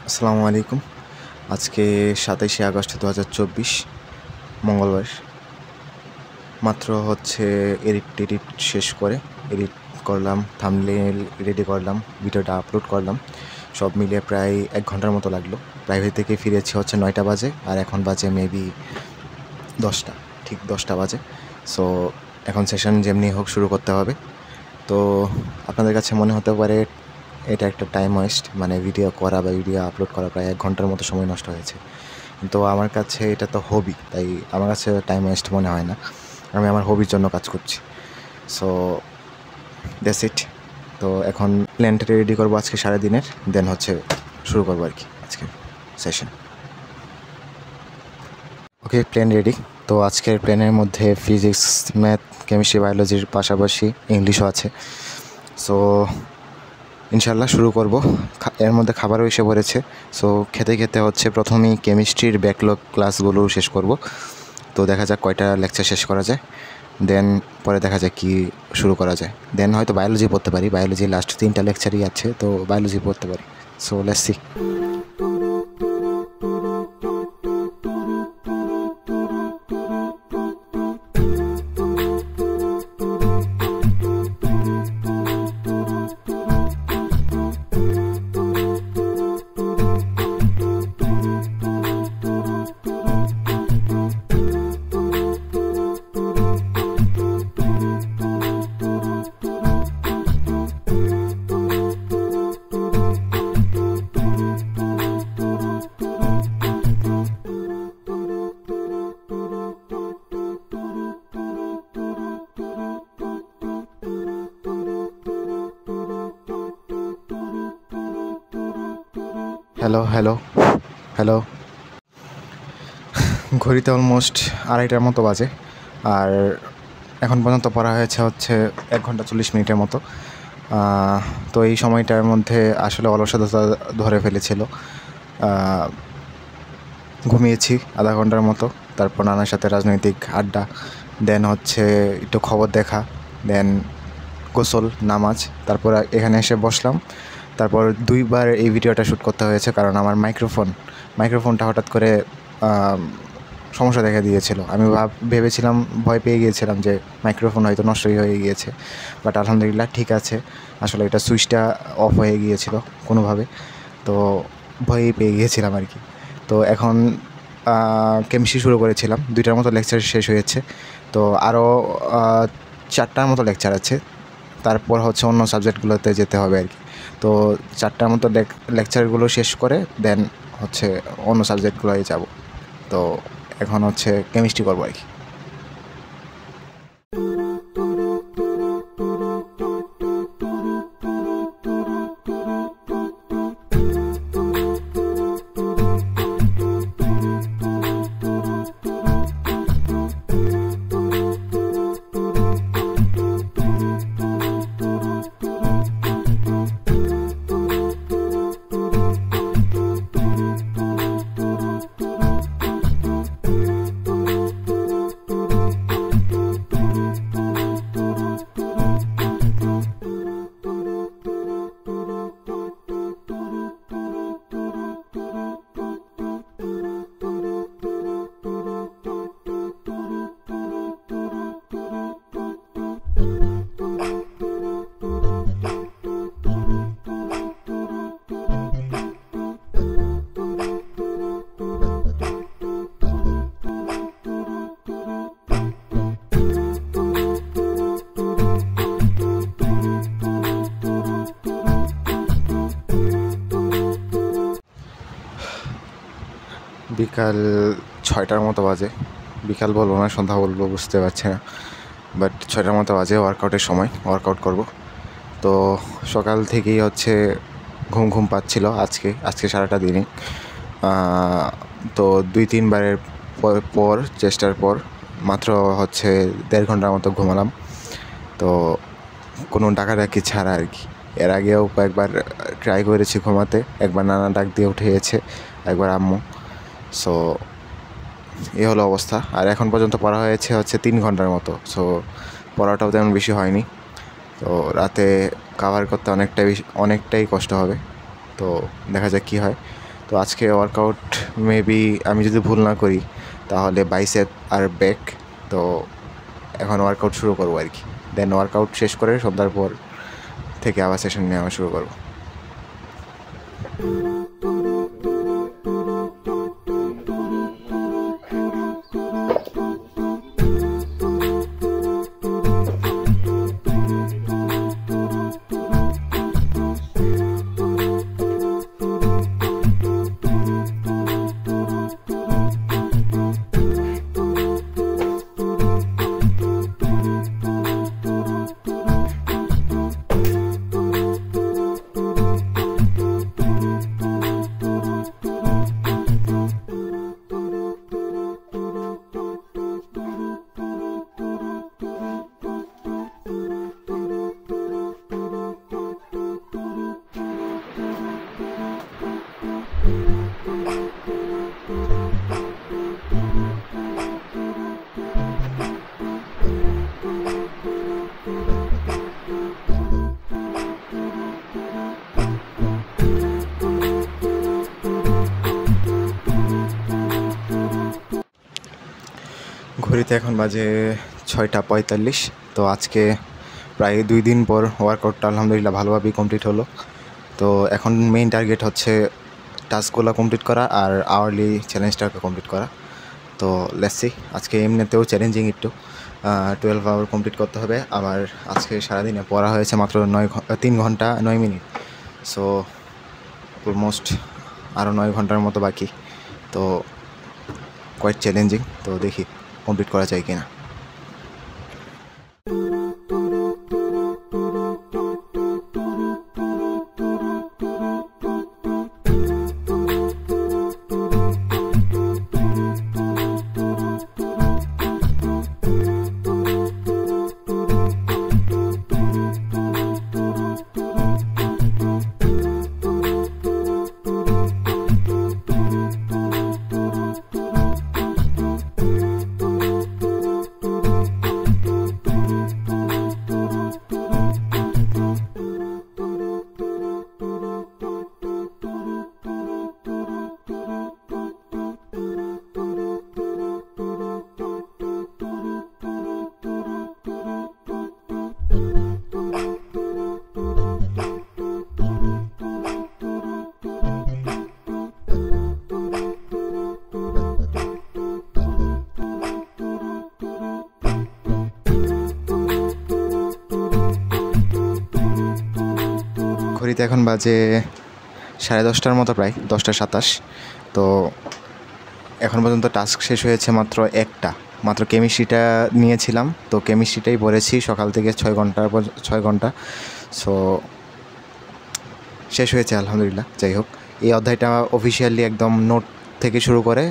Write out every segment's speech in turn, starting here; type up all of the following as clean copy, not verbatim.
আসসালামু আলাইকুম। আজকে ২৭শে আগস্ট ২০২৪ মঙ্গলবার। মাত্র এডিট শেষ করে এডিট করলাম, থাম্বনেইল রেডি করলাম, ভিডিওটা আপলোড করলাম। সব মিলিয়ে প্রায় ১ ঘন্টার মতো লাগলো। প্রাইভেট থেকে ফিরেছি ৯টা বাজে, আর এখন বাজে মেবি ১০টা, ঠিক ১০টা বাজে। সো এখন সেশন যেমনি হোক শুরু করতে হবে। তো আপনাদের কাছে মনে হতে পারে এটা একটা টাইম ওয়েস্ট, মানে ভিডিও করা বা ভিডিও আপলোড করা প্রায় ১ ঘন্টার মতো সময় নষ্ট হয়েছে। কিন্তু আমার কাছে এটা তো হবি, তাই আমার কাছে টাইম ওয়েস্ট মনে হয় না। আমি আমার হবির জন্য কাজ করছি। So that's it. তো এখন প্ল্যানটা রেডি করবো আজকে সারাদিনের, দেন শুরু করবো আর কি আজকের সেশন। ওকে, প্ল্যান রেডি। তো আজকের প্ল্যানের মধ্যে ফিজিক্স, ম্যাথ, কেমিস্ট্রি, বায়োলজির পাশাপাশি ইংলিশও আছে। সো ইনশাল্লাহ শুরু করব। এর মধ্যে খাবারও এসে পড়েছে। সো খেতে খেতে প্রথমেই কেমিস্ট্রির ব্যাকলগ ক্লাসগুলো শেষ করব। তো দেখা যাক কয়টা লেকচার শেষ করা যায়, দেন পরে দেখা যাক কি শুরু করা যায়। দেন হয়তো বায়োলজি পড়তে পারি, বায়োলজি লাস্ট 3টা লেকচারই আছে, তো বায়োলজি পড়তে পারি। So let's see. Hello hello hello ঘড়িতে অলমোস্ট ২:৩০টার মতো বাজে, আর এখন পর্যন্ত পড়া হয়েছে ১ ঘন্টা ৪০ মিনিটের মতো। তো এই সময়টার মধ্যে আসলে অলসতা ধরে ফেলেছিল। ঘুমিয়েছি আধা ঘন্টার মতো, তারপর নানার সাথে রাজনৈতিক আড্ডা, দেন একটু খবর দেখা, দেন গোসল, নামাজ, তারপর এখানে এসে বসলাম। তারপর ২বার এই ভিডিওটা শ্যুট করতে হয়েছে, কারণ আমার মাইক্রোফোনটা হঠাৎ করে সমস্যা দেখা দিয়েছিল। আমি ভেবেছিলাম, ভয় পেয়ে গিয়েছিলাম যে মাইক্রোফোন হয়তো নষ্টই হয়ে গিয়েছে, বাট আলহামদুলিল্লাহ ঠিক আছে। আসলে এটা সুইচটা অফ হয়ে গিয়েছিল কোনোভাবে, তো ভয়ই পেয়ে গিয়েছিলাম আর কি। তো এখন কেমিস্ট্রি শুরু করেছিলাম, 2টার মতো লেকচার শেষ হয়েছে। তো আরও 4টার মতো লেকচার আছে, তারপর অন্য সাবজেক্টগুলোতে যেতে হবে আর কি। তো 4টার মতো লেকচারগুলো শেষ করে দেন অন্য সাবজেক্টগুলোয় যাব। তো এখন কেমিস্ট্রি করবো আর কি। বিকাল 6টার মতো বাজে। বিকাল বলবো না, সন্ধ্যা বলবো বুঝতে পারছি না, বাট 6টার মতো বাজে। ওয়ার্কআউটের সময় ওয়ার্কআউট করব। তো সকাল থেকেই ঘুম পাচ্ছিল আজকে সারাটা দিনই। তো 2-3বারের পর চেষ্টার পর মাত্র 1.5 ঘন্টার মতো ঘুমালাম। তো কোনো ডাকাডাকি ছাড়া আর কি। এর আগেও কয়েকবার ট্রাই করেছি ঘুমাতে, একবার নানা ডাক দিয়ে উঠিয়েছে, একবার আম্মু। সো এই হলো অবস্থা। আর এখন পর্যন্ত পড়া হয়েছে 3 ঘন্টার মতো। সো পড়াটাও তেমন বেশি হয়নি। তো রাতে কাভার করতে অনেকটাই কষ্ট হবে। তো দেখা যাক কী হয়। তো আজকে ওয়ার্কআউট মেবি আমি যদি ভুল না করি তাহলে বাইসেপ আর ব্যাক। তো এখন ওয়ার্কআউট শুরু করবো আর কি। দেন ওয়ার্কআউট শেষ করে সন্ধ্যার পর থেকে আবার সেশন নেওয়া শুরু করবো। ঘড়িতে এখন বাজে 6:45। তো আজকে প্রায় 2 দিন পর ওয়ার্কআউটটা আলহামদুলিল্লাহ ভালোভাবেই কমপ্লিট হলো। তো এখন মেইন টার্গেট হচ্ছে টাস্কগুলো কমপ্লিট করা আর আওয়ারলি চ্যালেঞ্জটাকে কমপ্লিট করা। তো লেটস সি, আজকে এমনিতেও চ্যালেঞ্জিং একটু 12 আওয়ার কমপ্লিট করতে হবে। আবার আজকে সারাদিনে পড়া হয়েছে মাত্র 3 ঘন্টা 9 মিনিট। সো অলমোস্ট আরও 9 ঘন্টার মতো বাকি। তো কোয়াইট চ্যালেঞ্জিং। তো দেখি কমপ্লিট করা যায় কিনা। ঘড়িতে এখন বাজে 10:30টার মতো, প্রায় 10:27। তো এখন পর্যন্ত টাস্ক শেষ হয়েছে মাত্র একটা, মাত্র কেমিস্ট্রিটা নিয়েছিলাম। তো কেমিস্ট্রিটাই পড়েছি সকাল থেকে 6 ঘন্টা। সো শেষ হয়েছে আলহামদুলিল্লাহ। যাই হোক, এই অধ্যায়টা অফিসিয়ালি একদম নোট থেকে শুরু করে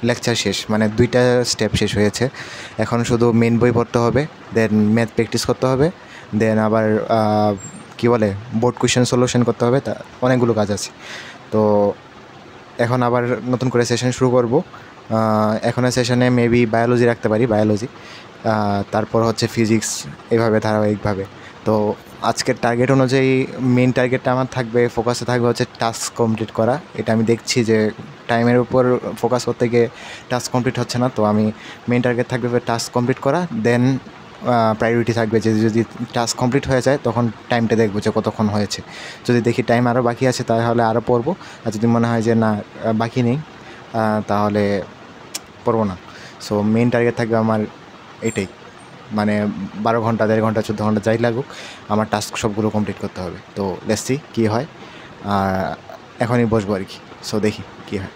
লেকচার শেষ, মানে 2টা স্টেপ শেষ হয়েছে। এখন শুধু মেন বই পড়তে হবে, দেন ম্যাথ প্র্যাকটিস করতে হবে, দেন আবার কী বলে বোর্ড কোয়েশ্চেন সলিউশন করতে হবে। তা অনেকগুলো কাজ আছে। তো এখন আবার নতুন করে সেশন শুরু করব। এখনের সেশনে মেবি বায়োলজি রাখতে পারি, বায়োলজি, তারপর হচ্ছে ফিজিক্স, এভাবে ধারাবাহিকভাবে। তো আজকের টার্গেট অনুযায়ী মেন টার্গেটটা আমার থাকবে, ফোকাসে থাকবে হচ্ছে টাস্ক কমপ্লিট করা। এটা আমি দেখছি যে টাইমের উপর ফোকাস করতে গিয়ে টাস্ক কমপ্লিট হচ্ছে না। তো আমি মেন টার্গেট থাকবে টাস্ক কমপ্লিট করা, দেন প্রায়োরিটি থাকবে যে যদি টাস্ক কমপ্লিট হয়ে যায় তখন টাইমটা দেখবো যে কতক্ষণ হয়েছে। যদি দেখি টাইম আরও বাকি আছে তাহলে আরও পড়বো, আর যদি মনে হয় যে না বাকি নেই তাহলে পড়বো না। সো মেন টার্গেট থাকবে আমার এটাই, মানে 12 ঘন্টা, 1.5 ঘন্টা, 14 ঘন্টা যাই লাগুক, আমার টাস্ক সবগুলো কমপ্লিট করতে হবে। তো লেটস সি কী হয়। এখনই বসবো আর কি। সো দেখি কী হয়।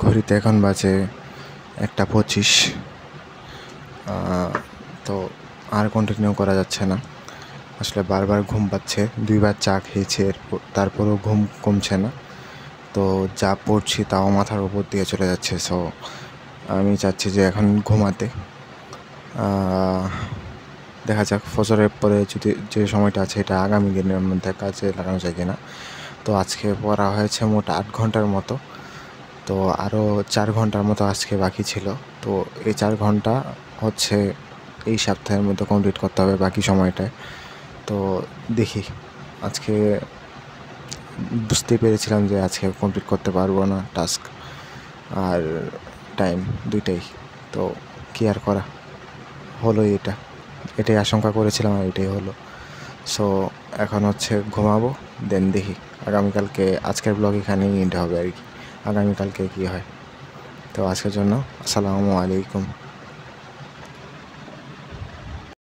ঘড়িতে এখন বাজে 1:25। তো আর কন্টিনিউ করা যাচ্ছে না, আসলে বারবার ঘুম পাচ্ছে। 2বার চা খেয়েছি, তারপরেও ঘুম কমছে না। তো যা পড়ছি তাও মাথার উপর দিয়ে চলে যাচ্ছে। সো আমি চাচ্ছি যে এখন ঘুমাতে। দেখা যাক ফজরের পরে যদি যে সময়টা আছে এটা আগামী দিনের মধ্যে কাজে লাগানো যায় কিনা। তো আজকে পড়া হয়েছে মোট 8 ঘন্টার মতো। তো আরও 4 ঘন্টার মতো আজকে বাকি ছিল। তো এই 4 ঘন্টা হচ্ছে এই সপ্তাহের মধ্যে কমপ্লিট করতে হবে বাকি সময়টায়। তো দেখি, আজকে বুঝতে পেরেছিলাম যে আজকে কমপ্লিট করতে পারবো না টাস্ক আর টাইম দুইটাই। তো কি আর করা, হলো এটাই আশঙ্কা করেছিলাম আর এটাই হলো। সো এখন হচ্ছে ঘুমাবো, দেন দেখি আগামীকালকে। আজকের ব্লগ এখানেই এন্ড হবে আর কি, আগামীকালকে কী হয়। তো আজকের জন্য আসসালামু আলাইকুম।